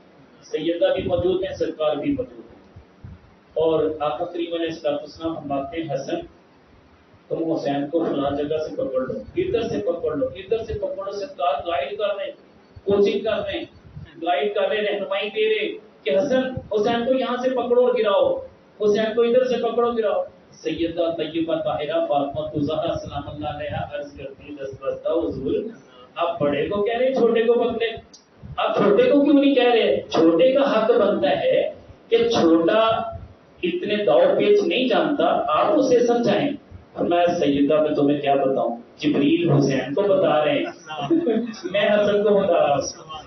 سیدہ بھی موجود ہیں، سرکار بھی موجود ہیں، اور آقا کریم علیہ الصلوۃ والسلام فرماتے ہیں حسن تم حسین کو فلاں جگہ سے پکڑ لو، ادھر سے پکڑ لو، ادھر سے پکڑو۔ سرکار گائیڈ کر رہے، کوچنگ کر رہے، گائیڈ کر رہے، رہنمائی دے رہے کہ حسن حسین کو یہاں سے پکڑو اور گراؤ، حسین کو ادھر سے پکڑو گراؤ۔ سیدہ طیبہ طاہرہ فاطمہ الزہرا سلام اللہ علیہا عرض کرتی دستبردہ حضور آپ بڑے کو کہہ رہے چھوٹے کو پکڑے، آپ چھوٹے کو کیوں نہیں کہہ رہے؟ چھوٹے کا حق بنتا ہے کہ چھوٹا اتنے دوڑ پیچ نہیں جانتا، آپ اسے سمجھائیں۔ میں سیدہ میں تمہیں کیا بتاؤں، جبریل حسین کو بتا رہے ہیں میں حسن کو بتا رہا ہوں۔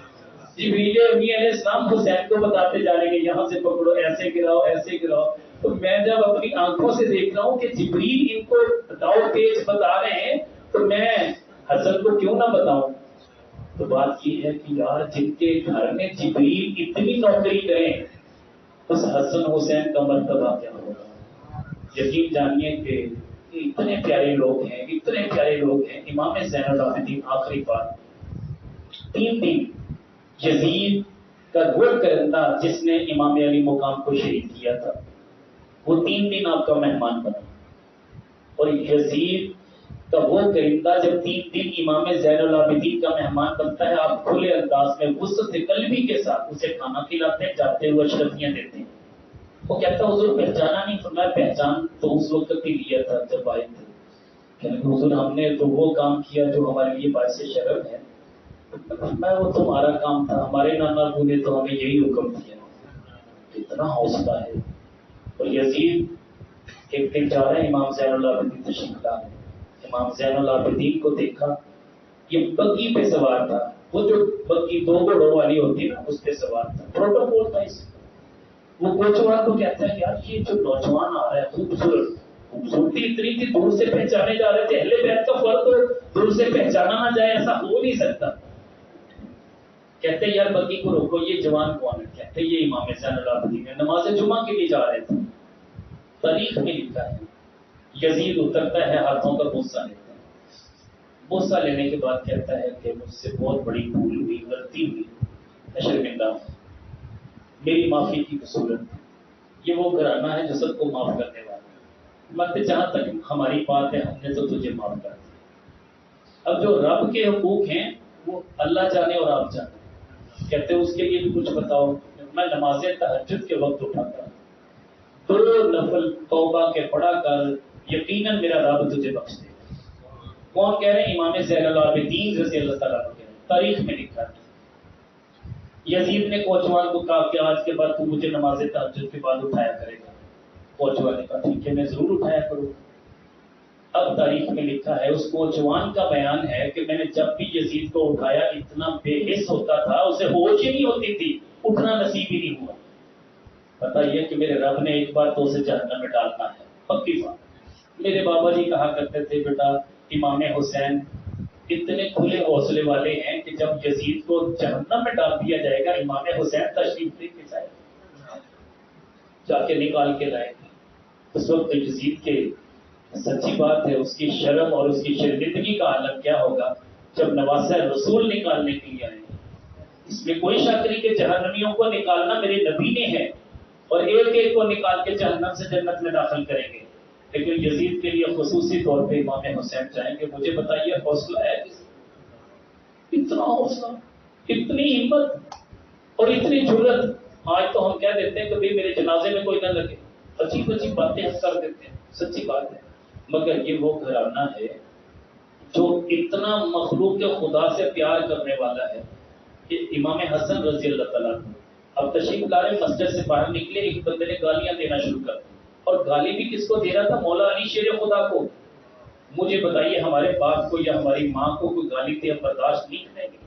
جبریل امی علیہ السلام حسین کو بتاتے جا رہے ہیں یہاں سے پکڑو، ایسے گراؤ، ایسے گراؤ۔ تو میں جب اپنی آنکھوں سے دیکھ رہا ہوں کہ جبریل ان کو دوڑ پیچ بتا رہے ہیں تو میں حسن کو کیوں نہ بتاؤں؟ تو بات یہ ہے کہ یار جن کے گھر میں جبریل اتنی نوکری کریں اس حسن حسین کا مرتبہ کیا ہوگا؟ یقین جانیے کہ اتنے پیارے لوگ ہیں، اتنے پیارے لوگ ہیں۔ امام زین العابدین آخری بات 3 دن یزید کا گڑ کرندہ جس نے امام علی مقام کو شہید کیا تھا وہ 3 دن آپ کا مہمان بنا، اور یزید کا وہ کرندہ جب 3 دن امام زین العابدین کا مہمان بنتا ہے آپ کھلے انداز میں وسعت قلبی کے ساتھ اسے کھانا کھلاتے ہیں، جاتے ہوئے اشرفیاں دیتے ہیں۔ وہ کہتا ہے حضور پہچانا نہیں؟ فرمایا پہچان تو اس وقت بھی لیا تھا جب آئے تھے، کہ حضور ہم نے تو وہ کام کیا جو ہمارے لیے باعث شرف ہے۔ میں وہ تمہارا کام تھا، ہمارے نانا ابو نے تو ہمیں یہی حکم دیا۔ کتنا حوصلہ ہے۔ اور یزید ایک دن جا رہے ہیں امام زین العابدین تشریف لا رہے، امام زین العابدین کو دیکھا یہ بگی پہ سوار تھا، وہ جو بگی 2 گھوڑوں والی ہوتی ہے نا اس پہ سوار تھا، پروٹوکول تھا اس۔ وہ کوچوان کو کہتا ہے یار یہ جو نوجوان آ رہا ہے خوبصورت، خوبصورتی اتنی تھی دور سے پہچانے جا رہے تھے، اہل بیت کا فرد ہو دور سے پہچانا نہ جائے ایسا ہو نہیں سکتا۔ کہتے یار بگی کو روکو، یہ جوان کون ہے؟ کہتے یہ امام زین العابدین ہے، نماز جمعہ کے لیے جا رہے تھے۔ تاریخ میں لکھا ہے یزید اترتا ہے ہاتھوں کا بوسہ لیتا ہے، بوسہ لینے کے بعد کہتا ہے کہ مجھ سے بہت بڑی بھول ہوئی، غلطی ہوئی، میں شرمندہ ہوں، میری معافی کی ضرورت۔ یہ وہ گھرانہ ہے جو سب کو معاف کرنے والا ہے، مت جہاں تک ہماری بات ہے ہم نے تو تجھے معاف کر دیا۔ اب جو رب کے حقوق ہیں وہ اللہ جانے اور آپ جانے۔ کہتے اس کے لیے بھی کچھ بتاؤ۔ میں نماز تہجد کے وقت اٹھاتا ہوں، 2 نفل توبہ کے پڑھا کر یقیناً میرا رب تجھے بخش دے۔ کون کہہ رہے ہیں؟ امام زین العابدین رضی اللہ تعالیٰ عنہ کہہ رہے ہیں، تاریخ میں لکھا ہے۔ یزید نے کوچوان کو کہا کہ آج کے بعد تو مجھے نماز تہجد کے بعد اٹھایا کرے گا۔ کوچوان نے کہا ٹھیک ہے میں ضرور اٹھایا کروں گا۔ اب تاریخ میں لکھا ہے اس کوچوان کا بیان ہے کہ میں نے جب بھی یزید کو اٹھایا اتنا بے حس ہوتا تھا، اسے ہوش ہی نہیں ہوتی تھی، اٹھنا نصیب ہی نہیں ہوا۔ پتا یہ کہ میرے رب نے ایک بار تو اسے جہنم میں ڈالنا ہے، پکی بات۔ میرے بابا جی کہا کرتے تھے بیٹا امام حسین اتنے کھلے حوصلے والے ہیں کہ جب یزید کو جہنم میں ڈال دیا جائے گا امام حسین تشریف لے کے جائے جا کے نکال کے لائے گا۔ اس وقت یزید کے سچی بات ہے اس کی شرم اور اس کی شرمندگی کا عالم کیا ہوگا جب نواسہ رسول نکالنے کے لیے آئے گے۔ اس میں کوئی شک نہیں کہ جہنمیوں کو نکالنا میرے نبی نے ہے اور ایک ایک کو نکال کے جہنم سے جنت میں داخل کریں گے، لیکن یزید کے لیے خصوصی طور پہ امام حسین چاہیں گے۔ مجھے بتائیے حوصلہ ہے اتنا حوصلہ، اتنی ہمت اور اتنی جرت۔ آج تو ہم کہہ دیتے ہیں کہ بھائی میرے جنازے میں کوئی نہ لگے، عجیب عجیب باتیں ہم کر دیتے ہیں، سچی بات ہے۔ مگر یہ وہ گھرانہ ہے جو اتنا مخلوق کے خدا سے پیار کرنے والا ہے کہ امام حسن رضی اللہ تعالیٰ اب تشریف لا رہے مسجد سے باہر نکلے، ایک بندے نے گالیاں دینا شروع کر دی، اور گالی بھی کس کو دے رہا تھا؟ مولا علی شیر خدا کو۔ مجھے بتائیے ہمارے باپ کو یا ہماری ماں کو کوئی گالی دے برداشت نہیں کریں گے؟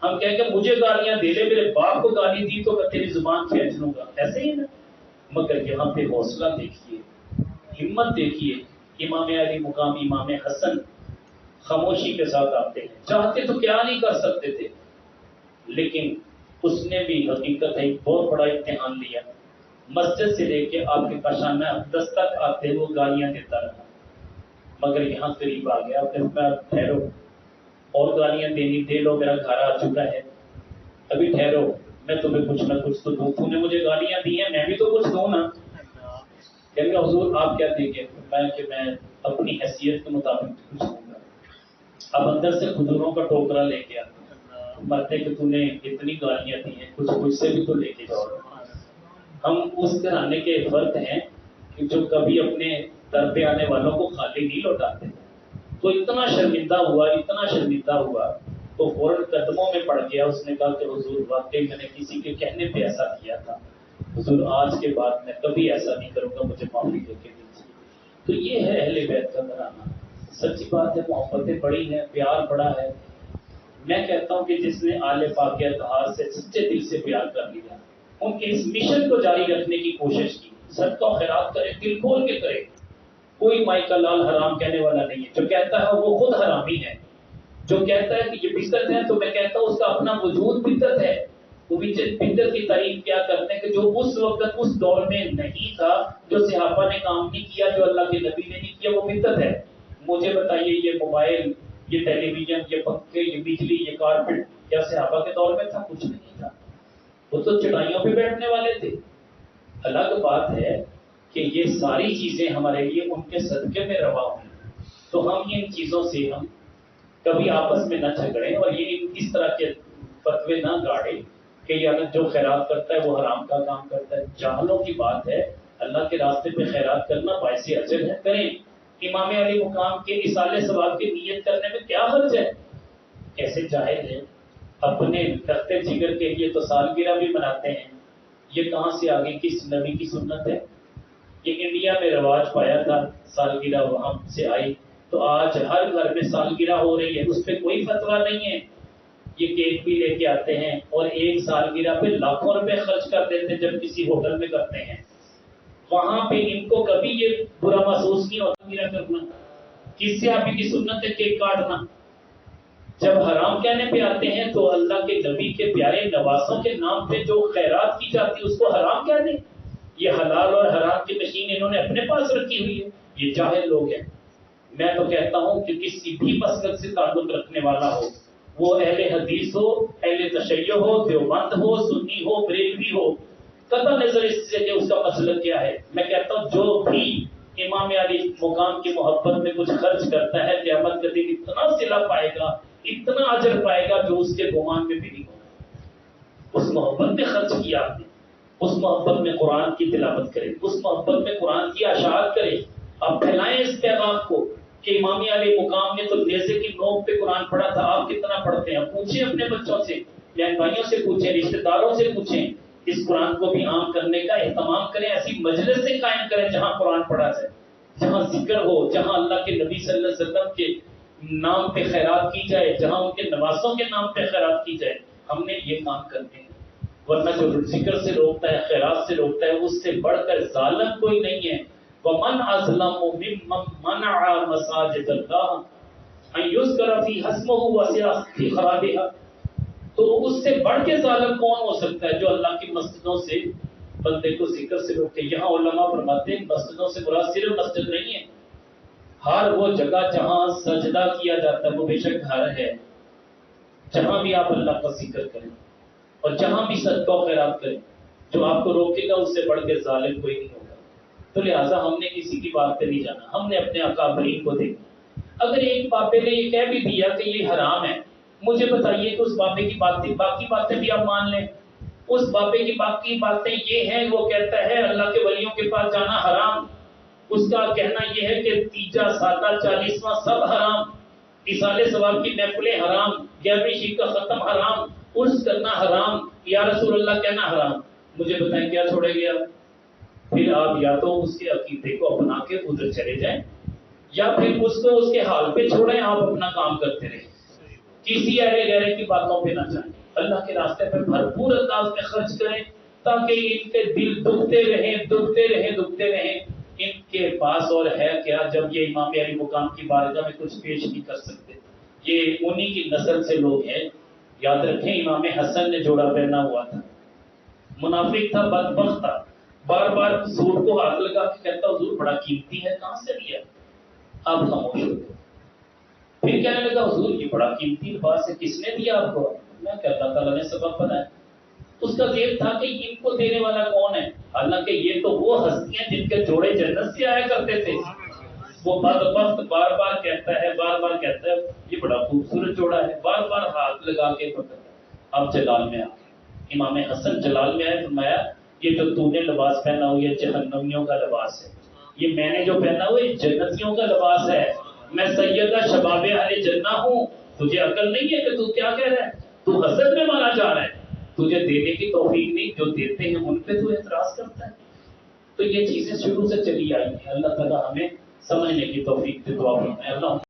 ہم کہیں کہ مجھے گالیاں دے لے، میرے باپ کو گالی دی تو میں تیری زبان کھینچ لوں گا، ایسے ہی نا؟ مگر یہاں پہ حوصلہ دیکھیے، ہمت دیکھیے، امام علی مقام امام حسن خاموشی کے ساتھ آتے ہیں، چاہتے تو کیا نہیں کر سکتے تھے، لیکن اس نے بھی حقیقت ہے بہت بڑا امتحان لیا۔ مسجد سے لے کے آپ کے کاشانہ اقدس تک آتے وہ گالیاں دیتا رہا، مگر یہاں قریب آ گیا، پھر میں ٹھہرو اور گالیاں دینی دے لو، میرا گھر آ چکا ہے، ابھی ٹھہرو میں تمہیں کچھ نہ کچھ تو دوں، تو نے مجھے گالیاں دی ہیں میں بھی تو کچھ دوں نا۔ کہ حضور آپ کیا دیں گے؟ میں اپنی حیثیت کے مطابق کچھ دوں گا۔ اب اندر سے کھجوروں کا ٹوکرا لے کے آتا، مرتے کہ تو نے اتنی گالیاں دی ہیں، کچھ مجھ سے بھی تو لے کے جاؤ۔ ہم اس گھرانے کے فرد ہیں کہ جو کبھی اپنے در پہ آنے والوں کو خالی نہیں لوٹاتے۔ تو اتنا شرمندہ ہوا تو فوراً قدموں میں پڑ گیا، اس نے کہا کہ حضور واقعی میں نے کسی کے کہنے پہ ایسا کیا تھا، حضور آج کے بعد میں کبھی ایسا نہیں کروں گا، مجھے معافی دے کے دیجیے۔ تو یہ ہے اہل بیت کا گھرانہ۔ سچی بات ہے، محبتیں بڑی ہیں، پیار بڑا ہے۔ میں کہتا ہوں کہ جس نے آل پاک کے اطہار سے سچے دل سے پیار کر لیا، ان کے اس مشن کو جاری رکھنے کی کوشش کی، صدقہ و خیرات کرے، دل کھول کے کرے۔ کوئی مائی کا لال حرام کہنے والا نہیں ہے، جو کہتا ہے وہ خود حرامی ہے، جو کہتا ہے کہ یہ بدعت ہے تو میں کہتا ہوں اس کا اپنا وجود بدعت ہے۔ وہ بدعت کی تعریف کیا کرتے ہیں کہ جو اس وقت اس دور میں نہیں تھا، جو صحابہ نے کام نہیں کیا، جو اللہ کے نبی نے نہیں کیا، وہ بدعت ہے۔ مجھے بتائیے یہ موبائل، یہ ٹیلی ویژن، یہ پنکھے، یہ بجلی، یہ کارپیٹ کیا صحابہ کے دور میں تھا؟ کچھ نہیں تھا، وہ تو چٹائیوں پہ بیٹھنے والے تھے۔ الگ بات ہے کہ یہ ساری چیزیں ہمارے لیے ان کے صدقے میں روا ہوئی، تو ہم ان چیزوں سے ہم کبھی آپس میں نہ جھگڑیں اور یہ اس طرح کے فتوے نہ گاڑیں کہ یعنی جو خیرات کرتا ہے وہ حرام کا کام کرتا ہے۔ جاہلوں کی بات ہے، اللہ کے راستے پہ خیرات کرنا باعث اجر ہے، کریں۔ امام علی مقام کے اصالے ثواب کی نیت کرنے میں کیا حرج ہے؟ ایسے جاہل ہیں، اپنے تخت جگر کے لیے تو سالگرہ بھی مناتے ہیں، یہ کہاں سے آگے کس نبی کی سنت ہے؟ یہ انڈیا میں رواج پایا تھا، سالگرہ وہاں سے آئی، تو آج ہر گھر میں سالگرہ ہو رہی ہے، اس پہ کوئی فتویٰ نہیں ہے۔ یہ کیک بھی لے کے آتے ہیں اور ایک سالگرہ پہ لاکھوں روپے خرچ کر دیتے ہیں جب کسی ہوٹل میں کرتے ہیں، وہاں پہ ان کو کبھی یہ برا محسوس نہیں ہوتا میرا کرنا۔ کس سے آپ کی سنت ہے کیک کاٹنا؟ جب حرام کہنے پہ آتے ہیں تو اللہ کے نبی کے پیارے نواسوں کے نام پہ جو خیرات کی جاتی ہے اس کو حرام کہہ دیں؟ یہ حلال اور حرام کی مشین انہوں نے اپنے پاس رکھی ہوئی ہے، یہ جاہل لوگ ہیں۔ میں تو کہتا ہوں کہ کسی بھی مسلک سے تعلق رکھنے والا ہو، وہ اہل حدیث ہو، اہل تشیع ہو، دیوبند ہو، سنی ہو، بریلوی ہو، قطع نظر اس سے کہ اس کا مسلک کیا ہے، میں کہتا ہوں جو بھی امام علی مقام کی محبت میں کچھ خرچ کرتا ہے قیامت کے دن اتنا صلہ پائے گا، اتنا اجر پائے گا جو اس کے گمان میں بھی نہیں ہوگا۔ اس محبت میں خرچ کیا آپ نے، اس محبت میں قرآن کی تلاوت کرے، اس محبت میں قرآن کی اشاعت کرے، آپ پھیلائیں اس پیغام کو کہ امام علی مقام نے تو نیزے کی نوک پہ قرآن پڑھا تھا، آپ کتنا پڑھتے ہیں؟ پوچھیں اپنے بچوں سے، بہن بھائیوں سے پوچھیں، رشتہ داروں سے پوچھیں، اس قرآن کو بھی عام کرنے کا اہتمام کریں، ایسی مجلس سے قائم کریں جہاں قرآن پڑھا جائے، جہاں ذکر ہو، جہاں اللہ کے نبی صلی اللہ علیہ وسلم کے نام پہ خیرات کی جائے، جہاں ان کے نواسوں کے نام پہ خیرات کی جائے۔ ہم نے یہ کام کرنے ہیں، ورنہ جو ذکر سے روکتا ہے، خیرات سے روکتا ہے، اس سے بڑھ کر ظالم کوئی نہیں ہے۔ وَمَنْ أَظْلَمُ مِمَّنْ مَنَعَ مَسَاجِدَ اللَّهِ أَنْ يُذْكَرَ فِيهَا اسْمُهُ وَسَعَى فِي خَرَابِهَا۔ تو اس سے بڑھ کے ظالم کون ہو سکتا ہے جو اللہ کی مسجدوں سے بندے کو ذکر سے روکے؟ یہاں علماء فرماتے ہیں مسجدوں سے مراد صرف مسجد نہیں ہے، ہر وہ جگہ جہاں سجدہ کیا جاتا ہے، وہ بے شک گھر ہے، جہاں بھی آپ اللہ کا ذکر کریں اور جہاں بھی صدقہ و خیرات کریں، جو آپ کو روکے گا اس سے بڑھ کے ظالم کوئی نہیں ہوگا۔ تو لہٰذا ہم نے کسی کی بات پہ نہیں جانا، ہم نے اپنے اکابرین کو دیکھنا۔ اگر ایک بابے نے یہ کہہ بھی دیا کہ یہ حرام ہے، مجھے بتائیے کہ اس بابے کی باقی باتیں بھی آپ مان لیں؟ اس بابے کی باقی باتیں یہ ہیں، وہ کہتا ہے اللہ کے ولیوں کے پاس جانا حرام، اس کا کہنا یہ ہے کہ تیجا، سادہ، 40واں سب حرام، اصال ثواب کی محفلیں حرام، 11ویں شب کا ختم حرام، عرس کرنا حرام، یا رسول اللہ کہنا حرام. مجھے بتائیں کیا چھوڑیں گے آپ؟ پھر آپ یا تو اس کے عقیدے کو اپنا کے ادھر چلے جائیں، یا پھر اس کو اس کے حال پہ چھوڑیں، آپ اپنا کام کرتے رہیں، کسی ارے گہرے کی باتوں پہ نہ جائیں. اللہ کے راستے پہ بھرپور انداز میں خرچ کریں تاکہ ان کے دل دکھتے رہیں دکھتے رہیں دکھتے رہیں. ان کے پاس اور ہے کیا جب یہ امام علی مقام کی بارگاہ میں کچھ پیش نہیں کر سکتے؟ یہ انہی کی نسل سے لوگ ہیں. یاد رکھیں امام حسن نے جوڑا پہنا ہوا تھا، منافق تھا، بدبخت تھا، بار بار حضور کو ہاتھ لگا کے کہتا حضور بڑا قیمتی ہے، کہاں سے لیا؟ آپ خاموش ہو گئے. پھر کہنے لگا حضور یہ بڑا قیمتی لباس ہے، کس نے دیا آپ کو؟ میں کہتا اللہ تعالیٰ نے سبب بنایا. اس کا ذہن تھا کہ ان کو دینے والا کون ہے، حالانکہ یہ تو وہ ہستیاں جن کے جوڑے جنت سے آیا کرتے تھے. وہ بدبخت بار بار کہتا ہے یہ بڑا خوبصورت جوڑا ہے، بار بار ہاتھ لگا کے پکڑتا ہے. اب جلال میں آ گئے امام حسن، جلال میں آئے، فرمایا یہ جو تو نے لباس پہنا ہو یہ جہنمیوں کا لباس ہے، یہ میں نے جو پہنا ہو یہ جنتیوں کا لباس ہے. میں سیدہ شباب اہل جنہ ہوں، تجھے عقل نہیں ہے کہ تو کیا کہہ رہا ہے؟ تو حسد میں مارا جا رہا ہے، تجھے دینے کی توفیق نہیں، جو دیتے ہیں ان پہ تو اعتراض کرتا ہے. تو یہ چیزیں شروع سے چلی آئی ہیں. اللہ تعالیٰ ہمیں سمجھنے کی توفیق دے. دعا کرتے ہیں اللہ